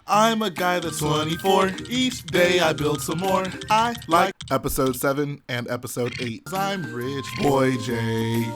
I'm a guy that's 24. Each day I build some more. I like episode 7 and episode 8. I'm Rich Boy J.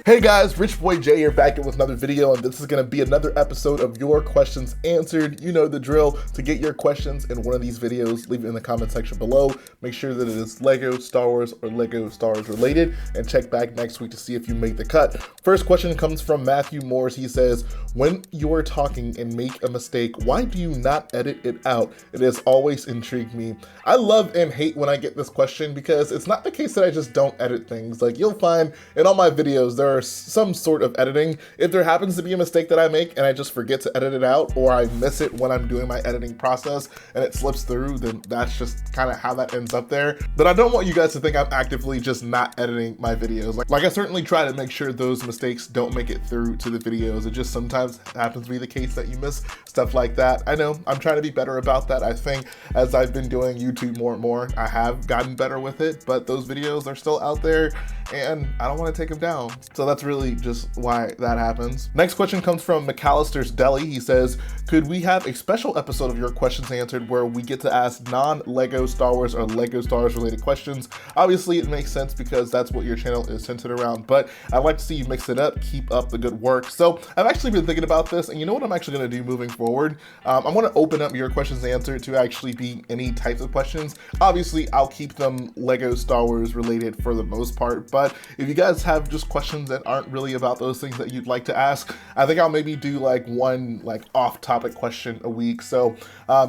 Hey guys, Rich Boy J here, back with another video, and this is going to be another episode of Your Questions Answered. You know the drill. To get your questions in one of these videos, leave it in the comment section below. Make sure that it is Lego, Star Wars, or Lego Star Wars related, and check back next week to see if you made the cut. First question comes from Matthew Moores. He says, when you're talking and make a mistake, why do you not edit it out? It has always intrigued me. I love and hate when I get this question because it's not the case that I just don't edit things. Like, you'll find in all my videos, there are some sort of editing. If there happens to be a mistake that I make and I just forget to edit it out, or I miss it when I'm doing my editing process and it slips through, then that's just kind of how that ends up there. But I don't want you guys to think I'm actively just not editing my videos. Like I certainly try to make sure those mistakes don't make it through to the videos. It just sometimes happens to be the case that you miss stuff like that. I know I'm trying to be better about that. I think as I've been doing YouTube more and more, I have gotten better with it, but those videos are still out there and I don't want to take them down. So that's really just why that happens. Next question comes from McAllister's Deli. He says, could we have a special episode of Your Questions Answered where we get to ask non-Lego Star Wars or Lego Star Wars related questions? Obviously it makes sense because that's what your channel is centered around, but I'd like to see you mix it up, keep up the good work. So I've actually been thinking about this, and you know what I'm actually going to do moving forward? I'm going to open up Your Questions Answered to actually be any types of questions. Obviously I'll keep them Lego Star Wars related for the most part, but if you guys have just questions that aren't really about those things that you'd like to ask, I think I'll maybe do like one off-topic question a week. So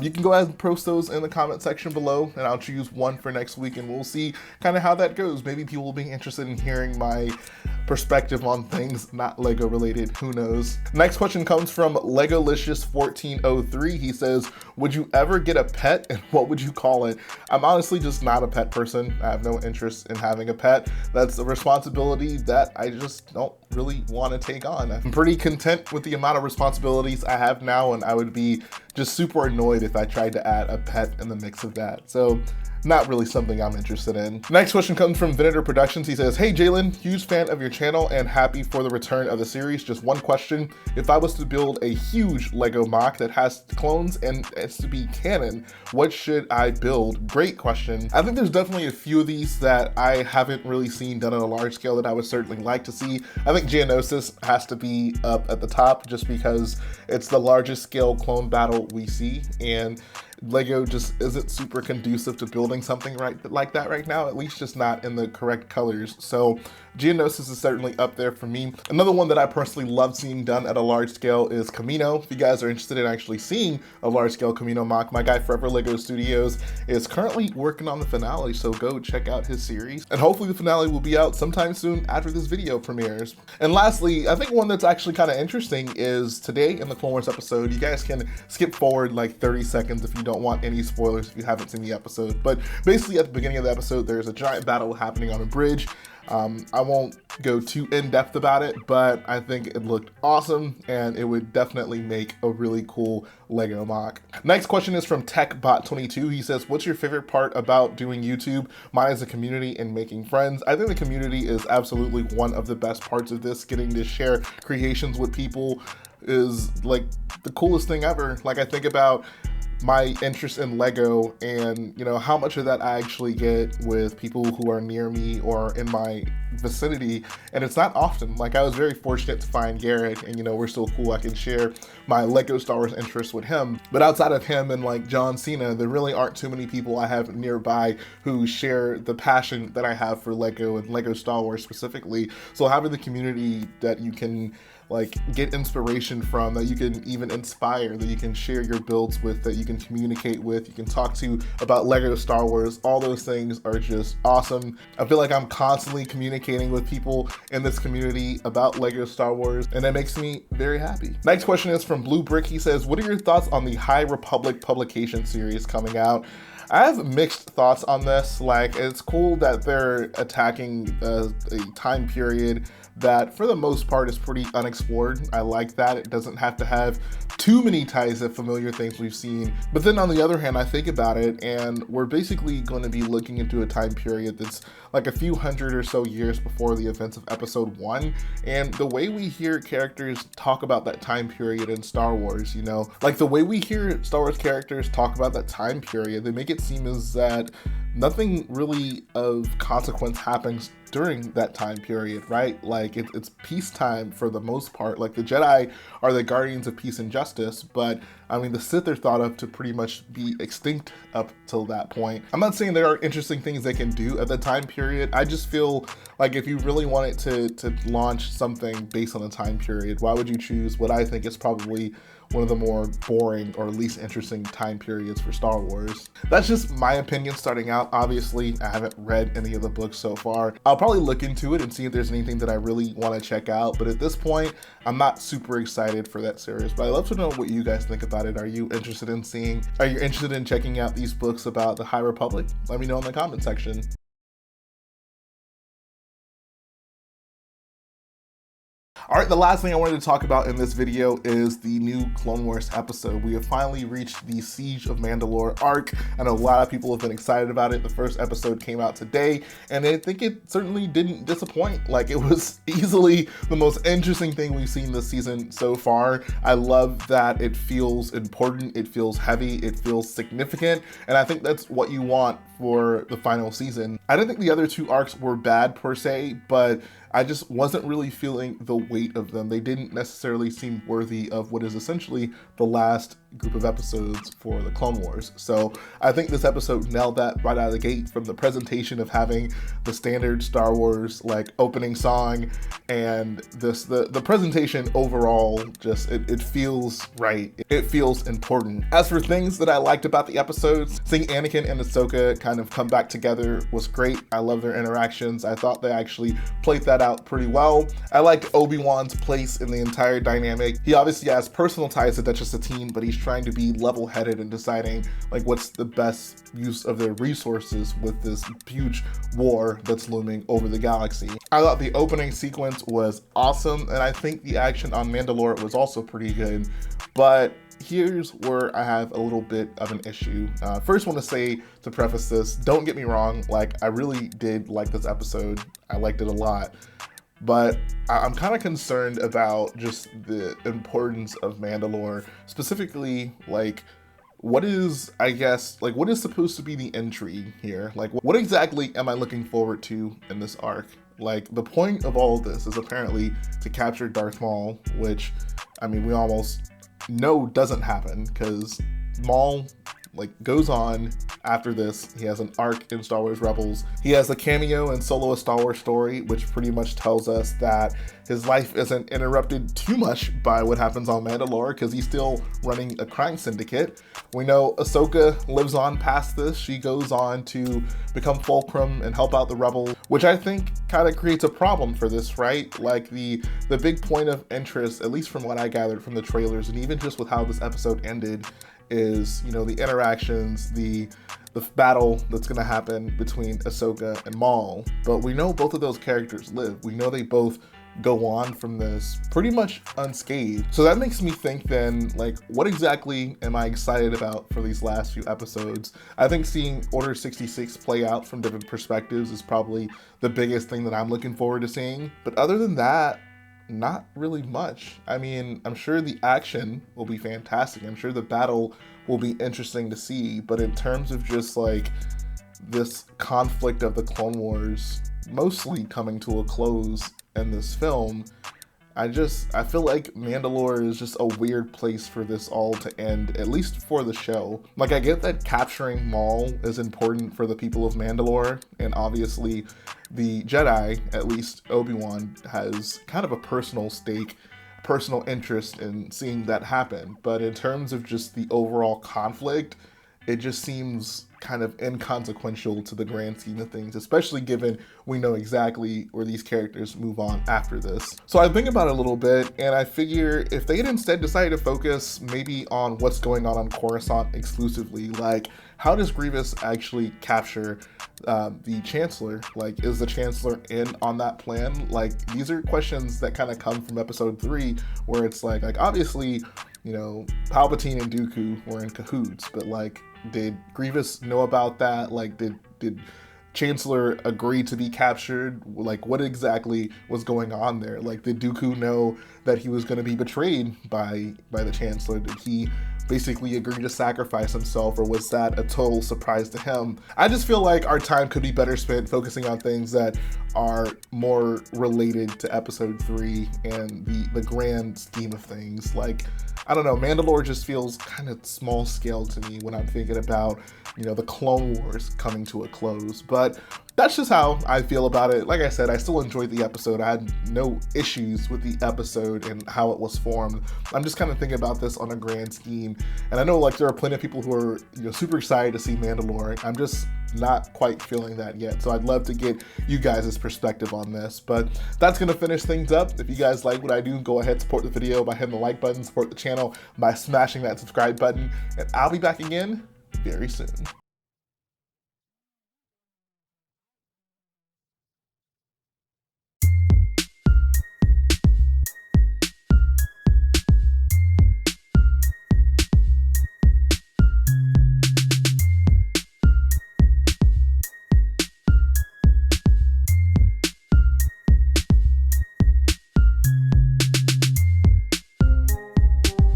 you can go ahead and post those in the comment section below, and I'll choose one for next week, and we'll see kind of how that goes. Maybe people will be interested in hearing my perspective on things not Lego related. Who knows? Next question comes from Legolicious1403. He says, would you ever get a pet, and what would you call it? I'm honestly just not a pet person. I have no interest in having a pet. That's a responsibility that I just don't really want to take on. I'm pretty content with the amount of responsibilities I have now, and I would be just super annoyed if I tried to add a pet in the mix of that. So not really something I'm interested in. Next question comes from Venator Productions. He says, hey Jalen, huge fan of your channel and happy for the return of the series. Just one question. If I was to build a huge Lego mock that has clones and it's to be canon, what should I build? Great question. I think there's definitely a few of these that I haven't really seen done on a large scale that I would certainly like to see. I think Geonosis has to be up at the top just because it's the largest scale clone battle we see, and Lego just isn't super conducive to building something like that right now, at least just not in the correct colors. So Geonosis is certainly up there for me. Another one that I personally love seeing done at a large scale is Camino. If you guys are interested in actually seeing a large scale Camino mock, my guy Forever Lego Studios is currently working on the finale, so go check out his series. And hopefully the finale will be out sometime soon after this video premieres. And lastly, I think one that's actually kind of interesting is today in the Clone Wars episode, you guys can skip forward like 30 seconds if you don't want any spoilers if you haven't seen the episode. But basically at the beginning of the episode, there's a giant battle happening on a bridge. I won't go too in-depth about it, but I think it looked awesome and it would definitely make a really cool Lego mock. Next question is from TechBot22. He says, what's your favorite part about doing YouTube? Mine is the community and making friends. I think the community is absolutely one of the best parts of this. Getting to share creations with people is like the coolest thing ever. Like, I think about my interest in Lego and, you know, how much of that I actually get with people who are near me or in my vicinity, and it's not often. Like, I was very fortunate to find Garrett, and, you know, we're still cool. I can share my Lego Star Wars interests with him, but outside of him and like John Cena, there really aren't too many people I have nearby who share the passion that I have for Lego and Lego Star Wars specifically. So having the community that you can like get inspiration from, that you can even inspire, that you can share your builds with, that you can communicate with, you can talk to about Lego Star Wars, all those things are just awesome. I feel like I'm constantly communicating with people in this community about Lego Star Wars, and that makes me very happy. Next question is from Blue Brick. He says, what are your thoughts on the High Republic publication series coming out? I have mixed thoughts on this. Like, it's cool that they're attacking a time period that for the most part is pretty unexplored. I like that. It doesn't have to have too many ties of familiar things we've seen. But then on the other hand, I think about it, and we're basically going to be looking into a time period that's like a few hundred or so years before the events of episode 1. And the way we hear characters talk about that time period in Star Wars, you know, like the way we hear Star Wars characters talk about that time period, they make it seem as that nothing really of consequence happens during that time period, right? Like it's peacetime for the most part. Like the Jedi are the guardians of peace and justice, but I mean the Sith are thought of to pretty much be extinct up till that point. I'm not saying there are interesting things they can do at the time period. I just feel like if you really wanted to launch something based on the time period, why would you choose what I think is probably one of the more boring or least interesting time periods for Star Wars? That's just my opinion starting out. Obviously, I haven't read any of the books so far. I'll probably look into it and see if there's anything that I really want to check out. But at this point, I'm not super excited for that series. But I'd love to know what you guys think about it. Are you interested in checking out these books about the High Republic? Let me know in the comment section. All right, the last thing I wanted to talk about in this video is the new Clone Wars episode. We have finally reached the Siege of Mandalore arc. I know a lot of people have been excited about it. The first episode came out today, and I think it certainly didn't disappoint. Like, it was easily the most interesting thing we've seen this season so far. I love that it feels important, it feels heavy, it feels significant, and I think that's what you want for the final season. I didn't think the other two arcs were bad per se, but I just wasn't really feeling the weight of them. They didn't necessarily seem worthy of what is essentially the last group of episodes for the Clone Wars. So I think this episode nailed that right out of the gate, from the presentation of having the standard Star Wars like opening song, and the presentation overall, just it feels right. It feels important. As for things that I liked about the episodes, seeing Anakin and Ahsoka kind of come back together was great. I love their interactions. I thought they actually played that out pretty well. I liked Obi-Wan's place in the entire dynamic. He obviously has personal ties to Duchess Satine, but he's trying to be level-headed and deciding like what's the best use of their resources with this huge war that's looming over the galaxy. I thought the opening sequence was awesome, and I think the action on Mandalore was also pretty good, but here's where I have a little bit of an issue. First, want to say, to preface this, don't get me wrong, like I really did like this episode. I liked it a lot, but I'm kind of concerned about just the importance of Mandalore, specifically like what is, I guess, like what is supposed to be the intrigue here? Like what exactly am I looking forward to in this arc? Like the point of all of this is apparently to capture Darth Maul, which I mean we almost know doesn't happen, because Maul like goes on after this. He has an arc in Star Wars Rebels. He has a cameo in Solo: A Star Wars Story, which pretty much tells us that his life isn't interrupted too much by what happens on Mandalore, because he's still running a crime syndicate. We know Ahsoka lives on past this. She goes on to become Fulcrum and help out the Rebels, which I think kind of creates a problem for this, right? Like the big point of interest, at least from what I gathered from the trailers and even just with how this episode ended, is, you know, the interactions, the battle that's going to happen between Ahsoka and Maul. But we know both of those characters live. We know they both go on from this pretty much unscathed. So that makes me think then, like, what exactly am I excited about for these last few episodes? I think seeing Order 66 play out from different perspectives is probably the biggest thing that I'm looking forward to seeing. But other than that, not really much. I mean, I'm sure the action will be fantastic. I'm sure the battle will be interesting to see. But in terms of just like this conflict of the Clone Wars mostly coming to a close in this film, I feel like Mandalore is just a weird place for this all to end, at least for the show. Like, I get that capturing Maul is important for the people of Mandalore, and obviously the Jedi, at least Obi-Wan, has kind of a personal stake, personal interest in seeing that happen. But in terms of just the overall conflict, it just seems kind of inconsequential to the grand scheme of things, especially given we know exactly where these characters move on after this. So I think about it a little bit, and I figure if they had instead decided to focus maybe on what's going on Coruscant exclusively, like how does Grievous actually capture the Chancellor? Like, is the Chancellor in on that plan? Like, these are questions that kind of come from episode 3, where it's like obviously, you know, Palpatine and Dooku were in cahoots, but like, did Grievous know about that? Like, did Chancellor agree to be captured? Like, what exactly was going on there? Like, did Dooku know that he was going to be betrayed by the Chancellor? Did he basically agree to sacrifice himself, or was that a total surprise to him? I just feel like our time could be better spent focusing on things that are more related to episode 3 and the grand scheme of things. Like, I don't know, Mandalore just feels kind of small scale to me when I'm thinking about, you know, the Clone Wars coming to a close. But that's just how I feel about it. Like I said, I still enjoyed the episode. I had no issues with the episode and how it was formed. I'm just kind of thinking about this on a grand scheme. And I know like there are plenty of people who are, you know, super excited to see Mandalore. I'm just not quite feeling that yet. So I'd love to get you guys' perspective on this. But that's going to finish things up. If you guys like what I do, go ahead, support the video by hitting the like button, support the channel by smashing that subscribe button. And I'll be back again very soon.